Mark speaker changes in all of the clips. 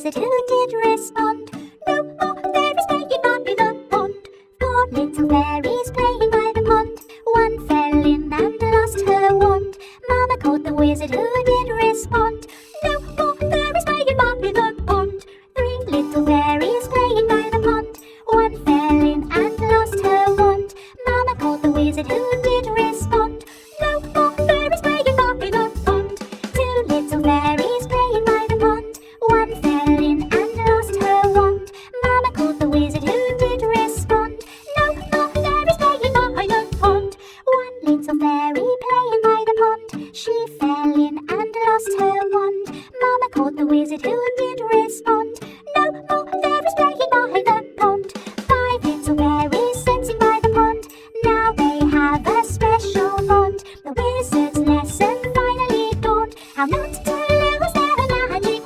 Speaker 1: wizard who did respond, "No more fairies playing by the pond." 4 little fairies playing by the pond. One fell in and lost her wand. Mama called the wizard who did respond, "No more fairies playing by the pond." 3 little fairies playing by the pond. One fell in and lost her wand. Mama called the wizard who did respond, "No more fairies playing by the pond." 2 little fairies playing by the pond. One fell in and lost her wand. Mama called the wizard who did respond, "No more fairies playing by the pond." 1 little fairy playing by the pond. She fell in and lost her wand. Mama called the wizard who did respond, "No more fairies playing by the pond." 5 little fairies sitting by the pond. Now they have a special bond. The wizard's lesson finally dawned, how not to lose their magic.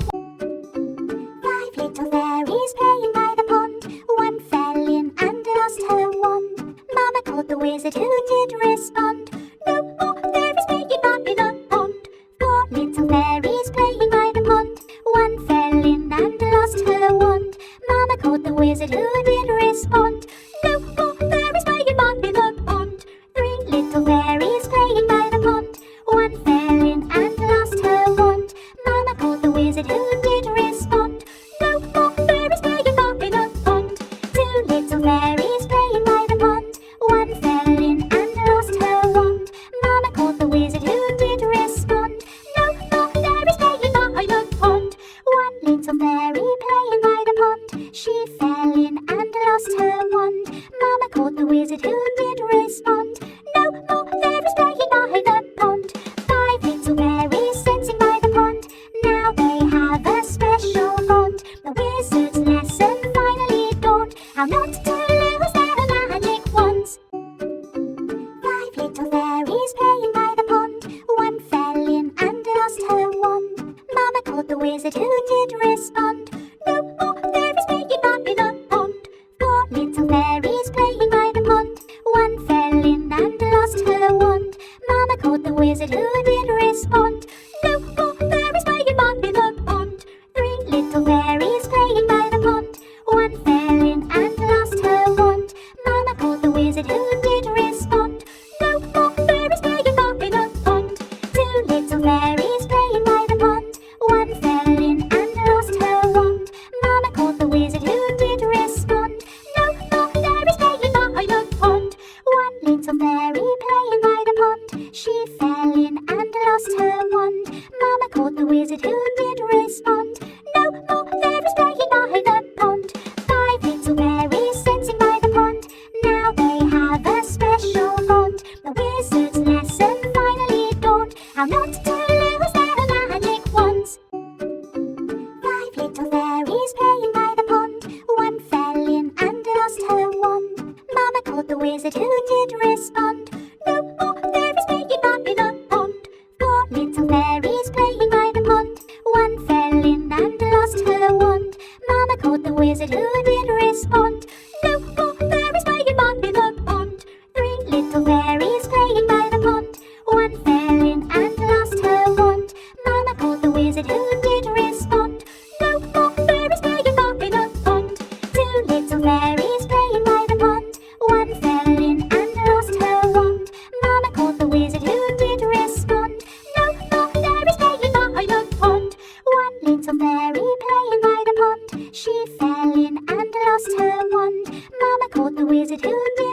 Speaker 1: 5 little fairies playing by the pond. One fell in and lost her wand. Mama called the wizard who did respond, "No more fairies playing by the pond." 4 little fairies playing by the pond. One fell in and lost her wand. Mama called the wizard who did respond, "No more fairies playing by the pond." 3 little fairies playing by the pond. One fell in and lost her wand. Mama called the wizard who did respond, "No more fairies playing by the pond." 2 little fairies playing by the pond. One fell in and lost her wand. Mama called the wizard who did respond, "No more fairies playing by the pond." 1 little fairy playing by the pond. She fell in and lost her wand. Mama called the wizard who did respond, "No more fairies playing by the pond." 5 little fairies sitting by the pond. Now they have a special bond. The wizard's lesson finally dawned, how not to lose their magic wands. 5 little fairies playing by the pond. One fell in and lost her wand. Mama called the wizard who did respond, "No more fairies playing by the pond." 4 little fairies playing by the pond. One fell in and lost her wand. Mama called the wizard who did respond, "No more fairies playing by the pond." 3 little fairies playing by the pond. One fell in and lost her wand. Mama called the wizard who did respond, "No more fairies playing by the pond." 2 little fairies playing by the pond. One fell in and lost her wand. Mama called the wizard who did respond, "No more fairies playing by the pond." 1 little fairy playing by the pond. She fell in and lost her wand. Mama called the wizard who did respond, "No more fairies playing by the pond." 5 little fairies sitting by the pond. Now they have a special bond. The wizard's lesson finally dawned, how not to lose their magic wands. 5 little fairies playing by the pond. One fell in and lost her wand. Mama called the wizard who did respond, "No more fairies playing by the pond." 4 little fairies playing by the pond. One fell in and lost her wand. Mama called the wizard who did respond, "No more fairies playing by the pond." 3 little fairies playing by the pond. One fell in and lost her wand. Mama called the wizard who did respond, "No more fairies playing by the pond." 2 little fairies playing by the pond. One fell in and lost her wand. Mama called the wizard who did respond, "No more fairies playing by the pond." 1 little fairy playing by the pond. She fell in and lost her wand. Mama called the wizard who did